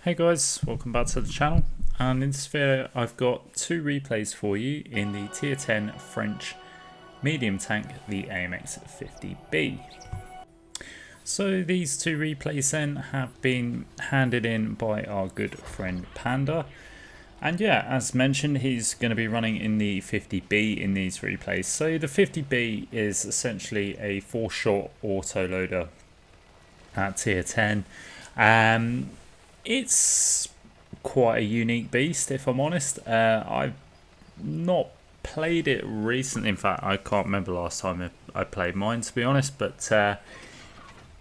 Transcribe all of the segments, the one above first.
Hey guys, welcome back to the channel, and in this video I've got two replays for you in the tier 10 French medium tank, the AMX 50B. So these two replays then have been handed in by our good friend Panda, and yeah, as mentioned, he's going to be running in the 50B in these replays. So the 50B is essentially a 4-shot auto loader at tier 10. It's quite a unique beast, if I'm honest. I've not played it recently. In fact, I can't remember last time I played mine, to be honest. But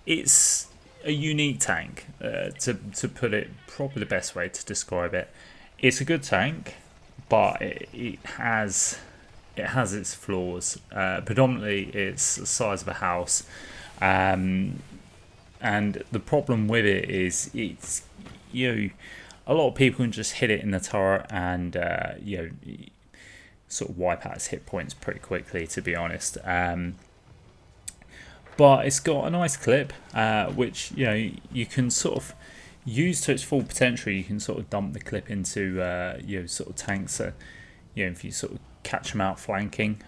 it's a unique tank, to put it probably the best way to describe it. It's a good tank, but it has its flaws. Predominantly, it's the size of a house. And the problem with it is it's, a lot of people can just hit it in the turret and sort of wipe out its hit points pretty quickly, to be honest. But it's got a nice clip, which you can sort of use to its full potential. You can sort of dump the clip into sort of tanks. If you sort of catch them out flanking.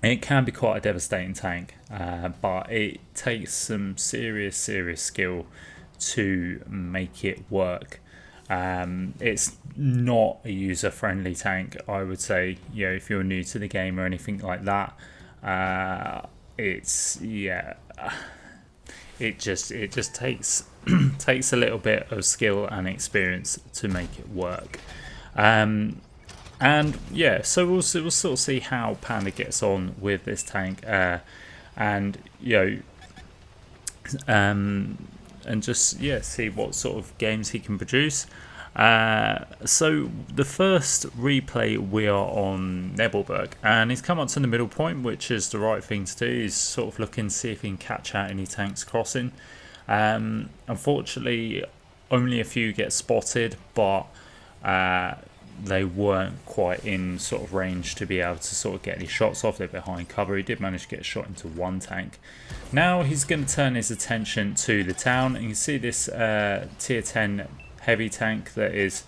It can be quite a devastating tank, but it takes some serious skill to make it work. It's not a user-friendly tank, I would say. If you're new to the game or anything like that, it just takes takes a little bit of skill and experience to make it work. And yeah, so we'll sort of see how Panda gets on with this tank, and just see what sort of games he can produce. So the first replay, we are on Nebelberg, and he's come up to the middle point, which is the right thing to do. He's sort of looking to see if he can catch out any tanks crossing. Unfortunately, only a few get spotted, but they weren't quite in sort of range to be able to sort of get any shots off. They're behind cover. He did manage to get a shot into one tank. Now he's going to turn his attention to the town, and you can see this tier 10 heavy tank that is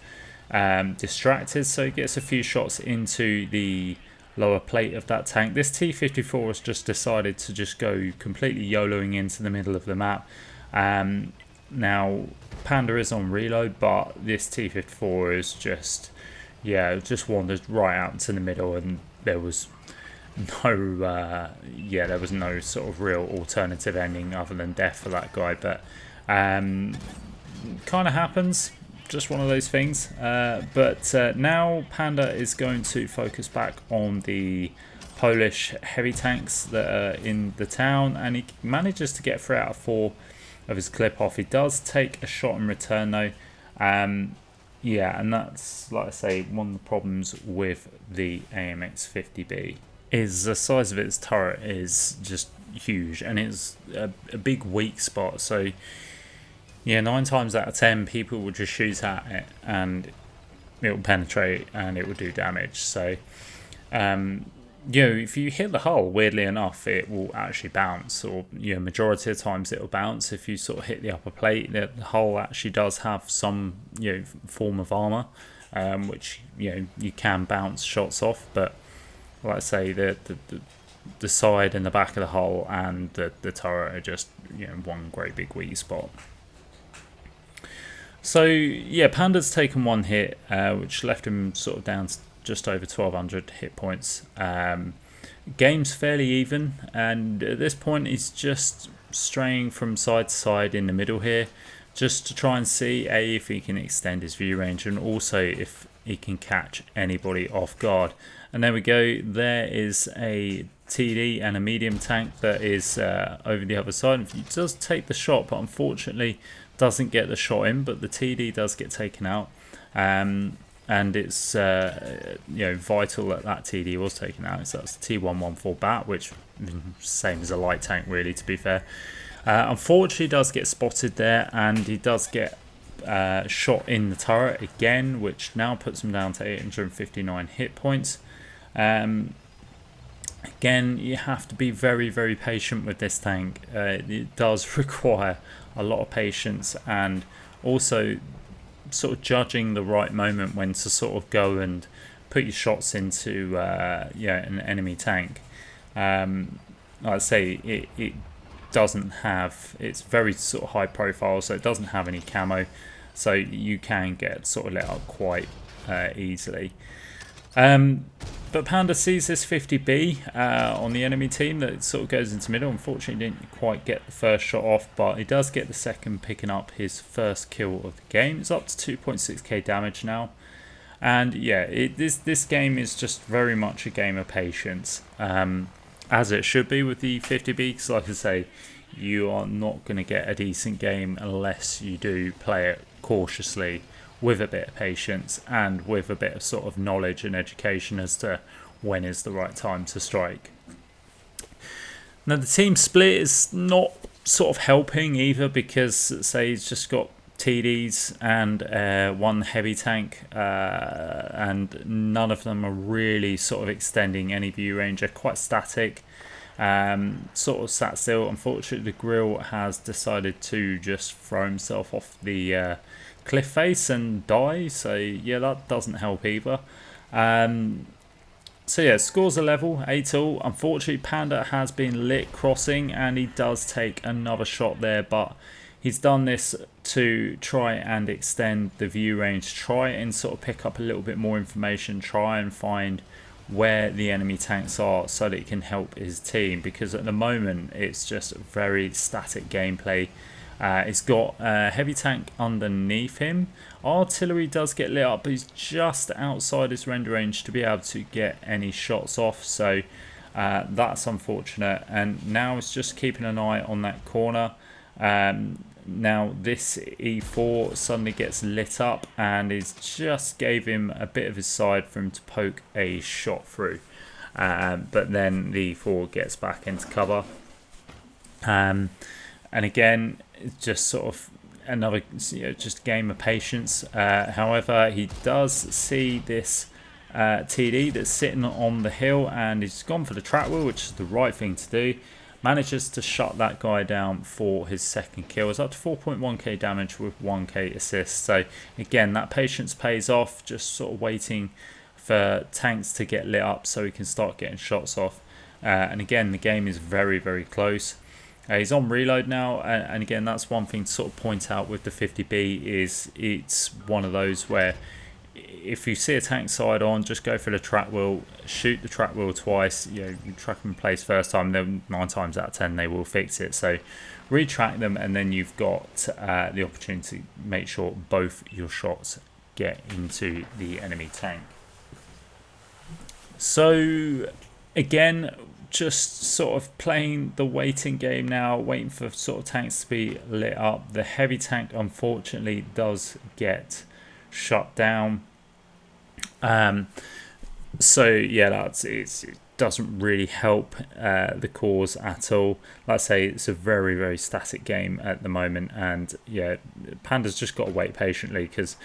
distracted, so he gets a few shots into the lower plate of that tank. This T-54 has just decided to just go completely YOLOing into the middle of the map. Now Panda is on reload, but this T-54 is just wandered right out into the middle, and there was no sort of real alternative ending other than death for that guy. But kind of happens, just one of those things. But now Panda is going to focus back on the Polish heavy tanks that are in the town, and he manages to get 3 out of 4 of his clip off. He does take a shot in return though. And that's, like I say, one of the problems with the AMX 50B is the size of its turret is just huge, and it's a big weak spot. So 9 times out of 10 people will just shoot at it and it will penetrate and it will do damage. So if you hit the hull, weirdly enough, it will actually bounce, or majority of the times it will bounce. If you sort of hit the upper plate, the hull actually does have some form of armor, which you can bounce shots off. But like I say, the side and the back of the hull and the turret are just one great big weak spot. So yeah, Panda's taken one hit, which left him sort of down to just over 1200 hit points. Game's fairly even, and at this point he's just straying from side to side in the middle here, just to try and see if he can extend his view range, and also if he can catch anybody off guard. And there we go, there is a TD and a medium tank that is over the other side. He does take the shot, but unfortunately doesn't get the shot in, but the TD does get taken out. And it's vital that TD was taken out. So that's the T114 bat, which same as a light tank really, to be fair. Unfortunately does get spotted there, and he does get shot in the turret again, which now puts him down to 859 hit points. Again, you have to be very patient with this tank. It does require a lot of patience and also sort of judging the right moment when to sort of go and put your shots into an enemy tank. Like I say, it doesn't have, it's very sort of high profile, so it doesn't have any camo, so you can get sort of lit up quite easily. But Panda sees this 50B on the enemy team that sort of goes into middle. Unfortunately, didn't quite get the first shot off, but he does get the second, picking up his first kill of the game. It's up to 2.6k damage now. And yeah, this game is just very much a game of patience, as it should be with the 50B, because like I say, you are not going to get a decent game unless you do play it cautiously, with a bit of patience and with a bit of sort of knowledge and education as to when is the right time to strike. Now the team split is not sort of helping either, because say he's just got TDs and one heavy tank, and none of them are really sort of extending any view range. They're quite static, sort of sat still. Unfortunately, the grill has decided to just throw himself off the cliff face and die, so yeah, that doesn't help either. So yeah, scores are level, 8-all. Unfortunately, Panda has been lit crossing, and he does take another shot there, but he's done this to try and extend the view range, try and sort of pick up a little bit more information, try and find where the enemy tanks are so that he can help his team, because at the moment it's just very static gameplay. He's got a heavy tank underneath him. Artillery does get lit up, but he's just outside his render range to be able to get any shots off, so that's unfortunate. And now it's just keeping an eye on that corner. Now this E4 suddenly gets lit up, and it just gave him a bit of his side for him to poke a shot through, but then the E4 gets back into cover. And again, it's just sort of another, just game of patience. However, he does see this TD that's sitting on the hill, and he's gone for the track wheel, which is the right thing to do. Manages to shut that guy down for his second kill. It's up to 4.1k damage with 1k assist. So again, that patience pays off, just sort of waiting for tanks to get lit up so he can start getting shots off. And again, the game is very, very close. He's on reload now, and again, that's one thing to sort of point out with the 50B, is it's one of those where if you see a tank side on, just go for the track wheel, shoot the track wheel twice. You track them in place first time, then 9 times out of 10 they will fix it. So retrack them, and then you've got the opportunity to make sure both your shots get into the enemy tank. So again, just sort of playing the waiting game now, waiting for sort of tanks to be lit up. The heavy tank unfortunately does get shut down. So yeah, it doesn't really help the cause at all. Like I say, it's a very, very static game at the moment, and yeah, Panda's just got to wait patiently, because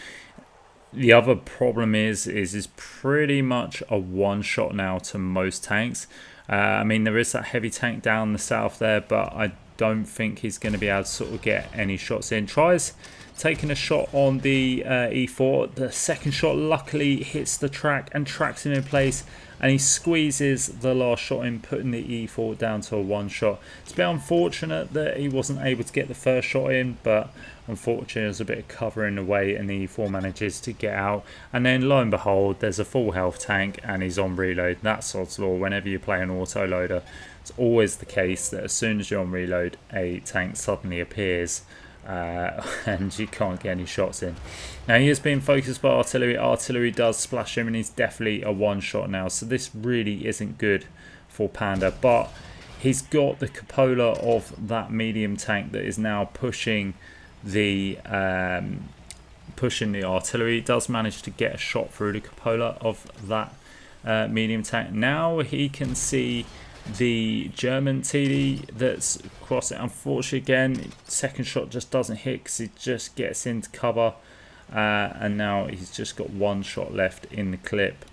the other problem is pretty much a one shot now to most tanks. I mean, there is that heavy tank down the south there, but I don't think he's going to be able to sort of get any shots in. Tries taking a shot on the E4. The second shot luckily hits the track and tracks him in place, and he squeezes the last shot in, putting the E4 down to a one shot. It's a bit unfortunate that he wasn't able to get the first shot in, but unfortunately there's a bit of cover in the way, and the E4 manages to get out. And then lo and behold, there's a full health tank, and he's on reload. That's sod's law. Whenever you play an auto loader, it's always the case that as soon as you're on reload, a tank suddenly appears, and you can't get any shots in. Now he is being focused by artillery. Artillery does splash him, and he's definitely a one shot now, so this really isn't good for Panda. But he's got the cupola of that medium tank that is now pushing the artillery. He does manage to get a shot through the cupola of that medium tank. Now he can see the German TD that's crossing. Unfortunately, again, second shot just doesn't hit because he just gets into cover, and now he's just got one shot left in the clip,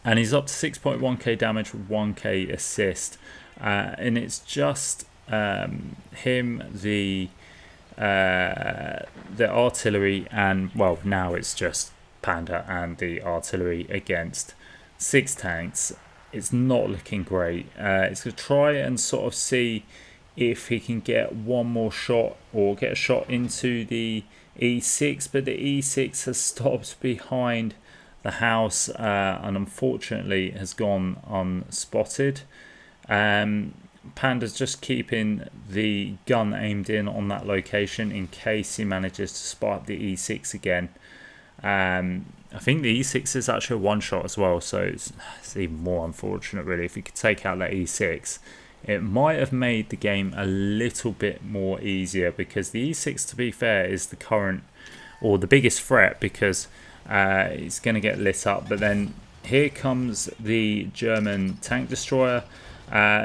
and he's up to 6.1k damage with 1k assist, and it's just him, the the artillery, and well, now it's just Panda and the artillery against 6 tanks. It's not looking great. It's going to try and sort of see if he can get one more shot or get a shot into the E6, but the E6 has stopped behind the house and unfortunately has gone unspotted. Panda's just keeping the gun aimed in on that location in case he manages to spot up the E6 again. I think the E6 is actually a one shot as well, so it's even more unfortunate really. If he could take out that E6, it might have made the game a little bit more easier, because the E6, to be fair, is the current or the biggest threat, because it's going to get lit up. But then here comes the German tank destroyer,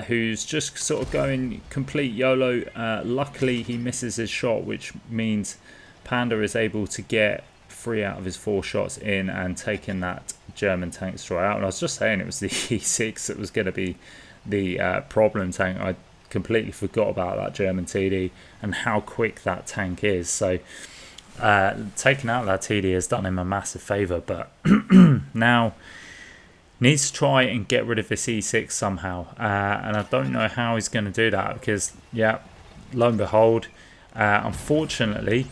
who's just sort of going complete YOLO. Luckily he misses his shot, which means Panda is able to get 3 out of his 4 shots in and taking that German tank destroyer out. And I was just saying it was the E6 that was going to be the problem tank. I completely forgot about that German TD and how quick that tank is. So taking out that TD has done him a massive favour, but now needs to try and get rid of this E6 somehow, and I don't know how he's going to do that, because yeah, lo and behold, unfortunately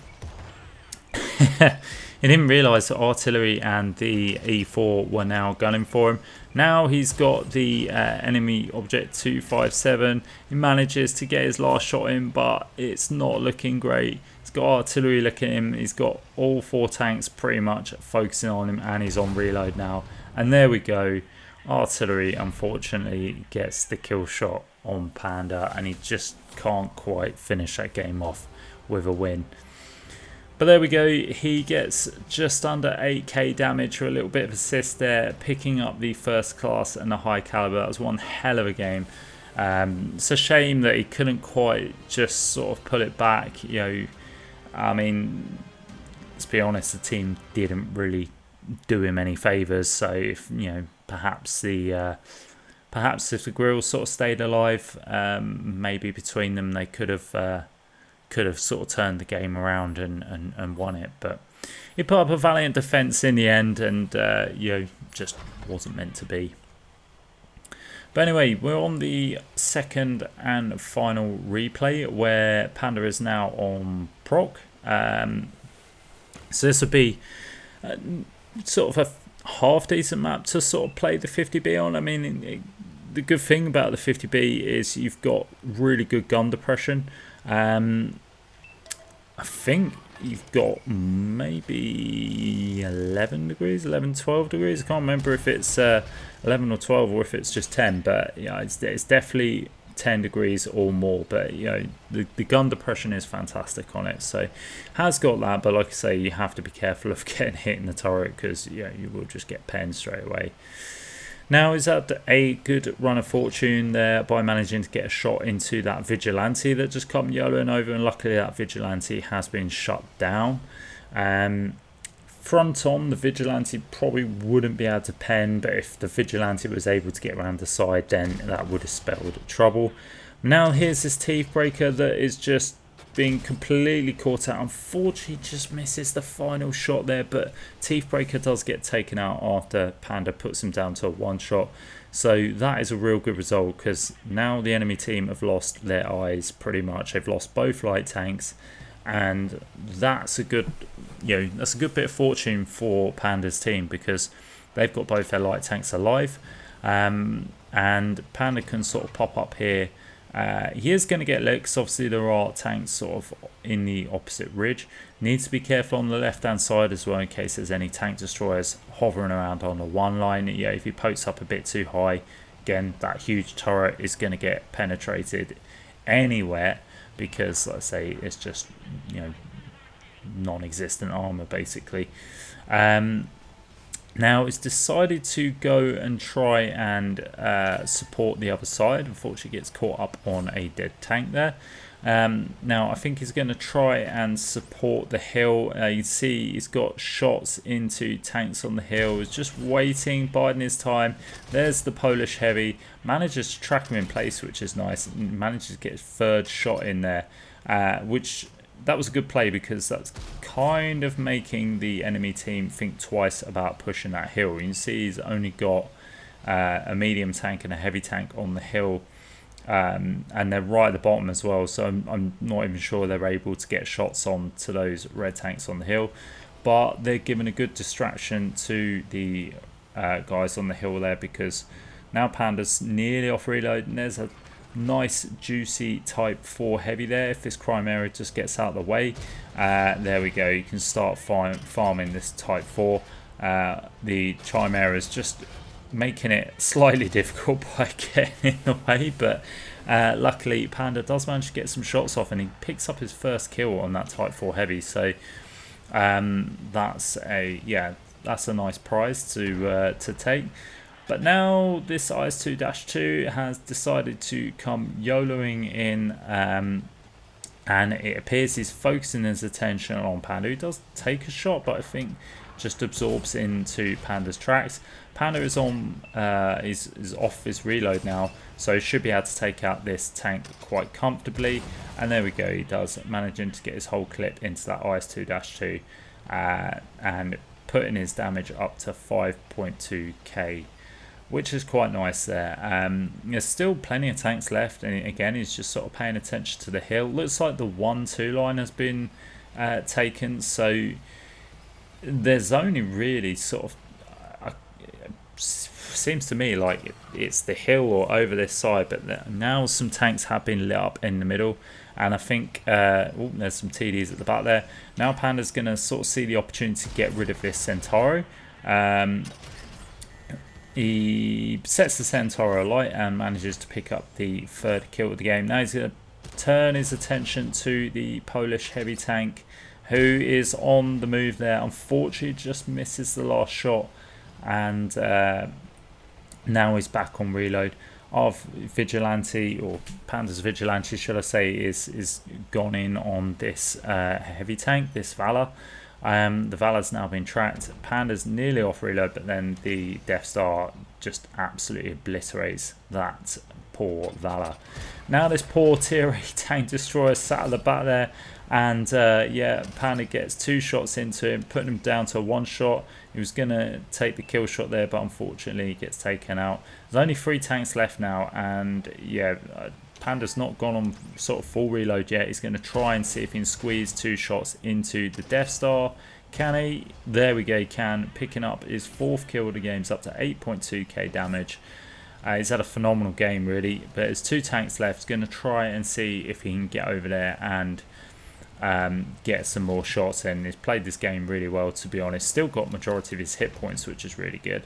he didn't realise that artillery and the E4 were now gunning for him. Now he's got the enemy object 257. He manages to get his last shot in, but it's not looking great. He's got artillery looking at him. He's got all 4 tanks pretty much focusing on him, and he's on reload now. And there we go. Artillery unfortunately gets the kill shot on Panda, and he just can't quite finish that game off with a win. But there we go. He gets just under 8k damage for a little bit of assist there, picking up the first class and the high caliber. That was one hell of a game. It's a shame that he couldn't quite just sort of pull it back. You know, I mean, let's be honest, the team didn't really do him any favors. So if perhaps if the grills sort of stayed alive, maybe between them they could have sort of turned the game around and won it. But he put up a valiant defense in the end, and just wasn't meant to be. But anyway, we're on the second and final replay, where Panda is now on proc. So this would be sort of a half decent map to sort of play the 50B on. I mean, the good thing about the 50B is you've got really good gun depression. I think you've got maybe 11 degrees, 12 degrees. I can't remember if it's 11 or 12 or if it's just 10, but yeah, it's definitely 10 degrees or more. But the gun depression is fantastic on it, so has got that. But like I say, you have to be careful of getting hit in the turret, because you will just get penned straight away. Now he's had a good run of fortune there by managing to get a shot into that Vigilante that just come YOLOing over, and luckily that Vigilante has been shut down. Front on, the Vigilante probably wouldn't be able to pen, but if the Vigilante was able to get around the side, then that would have spelled trouble. Now here's this Teeth Breaker that is just being completely caught out. Unfortunately just misses the final shot there, but Teeth Breaker does get taken out after Panda puts him down to a one shot. So that is a real good result, because now the enemy team have lost their eyes pretty much. They've lost both light tanks, and that's a good that's a good bit of fortune for Panda's team, because they've got both their light tanks alive, and Panda can sort of pop up here. He is going to get licks. Obviously there are tanks sort of in the opposite ridge. Needs to be careful on the left hand side as well, in case there's any tank destroyers hovering around on the one line. If he pokes up a bit too high, again, that huge turret is going to get penetrated anywhere, because let's say it's just non-existent armor basically. Now it's decided to go and try and support the other side. Unfortunately gets caught up on a dead tank there. Now I think he's going to try and support the hill. You see he's got shots into tanks on the hill. He's just waiting, biding his time. There's the Polish heavy. Manages to track him in place, which is nice. Manages to get his third shot in there, which that was a good play, because that's kind of making the enemy team think twice about pushing that hill. You can see he's only got a medium tank and a heavy tank on the hill, and they're right at the bottom as well, so I'm not even sure they're able to get shots on to those red tanks on the hill, but they're giving a good distraction to the guys on the hill there, because now Panda's nearly off reload, and there's a nice juicy type 4 heavy there. If this crime area just gets out of the way, there we go, you can start farming this type 4. The Chimera is just making it slightly difficult by getting in the way, but luckily Panda does manage to get some shots off, and he picks up his first kill on that type 4 heavy, so that's a nice prize to take. But now this IS-2-2 has decided to come YOLOing in, and it appears he's focusing his attention on Panda, who does take a shot, but I think just absorbs into Panda's tracks. Panda is on is off his reload now, so he should be able to take out this tank quite comfortably. And there we go, he does, managing to get his whole clip into that IS-2-2 and putting his damage up to 5.2k, which is quite nice there. There's still plenty of tanks left, and again he's just sort of paying attention to the hill. Looks like the 1-2 line has been taken, so there's only really sort of seems to me like it's the hill or over this side, but now some tanks have been lit up in the middle, and I think there's some TDs at the back there. Now Panda's going to sort of see the opportunity to get rid of this Centauro. He sets the Centauro alight and manages to pick up the 3rd kill of the game. Now he's going to turn his attention to the Polish heavy tank, who is on the move there. Unfortunately just misses the last shot, and now he's back on reload. Our Vigilante, or Panda's Vigilante should I say, is gone in on this heavy tank, this Valor. The Valor's now been tracked. Panda's nearly off reload, but then the Death Star just absolutely obliterates that poor Valor. Now this poor tier 8 tank destroyer sat at the back there, and Panda gets 2 shots into him, putting him down to 1 shot. He was going to take the kill shot there, but unfortunately he gets taken out. There's only 3 tanks left now, and Panda's not gone on sort of full reload yet. He's going to try and see if he can squeeze 2 shots into the Death Star. Can he? There we go, he can. Picking up his 4th kill of the game, up to 8.2k damage. He's had a phenomenal game really, but there's 2 tanks left. He's going to try and see if he can get over there and get some more shots in. He's played this game really well, to be honest. Still got majority of his hit points, which is really good.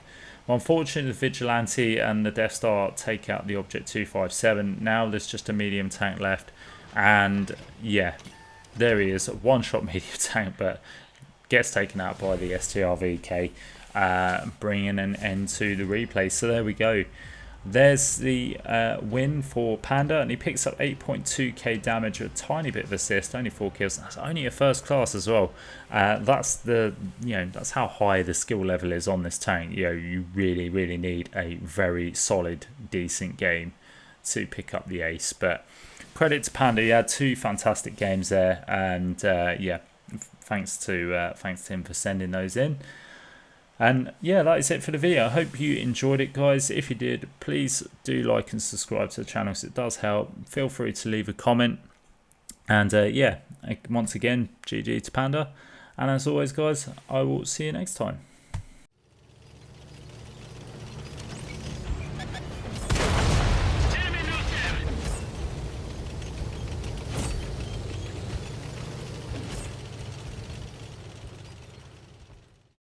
Well, unfortunately the Vigilante and the Death Star take out the Object 257. Now there's just a medium tank left, and there he is, a 1-shot medium tank, but gets taken out by the STRVK, bringing an end to the replay. So there we go. There's the win for Panda, and he picks up 8.2k damage, a tiny bit of assist, only 4 kills. That's only a 1st class as well. That's that's how high the skill level is on this tank. You really need a very solid, decent game to pick up the ace. But credit to Panda, he had 2 fantastic games there, and thanks to him for sending those in. And that is it for the video. I hope you enjoyed it, guys. If you did, please do like and subscribe to the channel, because it does help. Feel free to leave a comment. And once again, GG to Panda. And as always, guys, I will see you next time.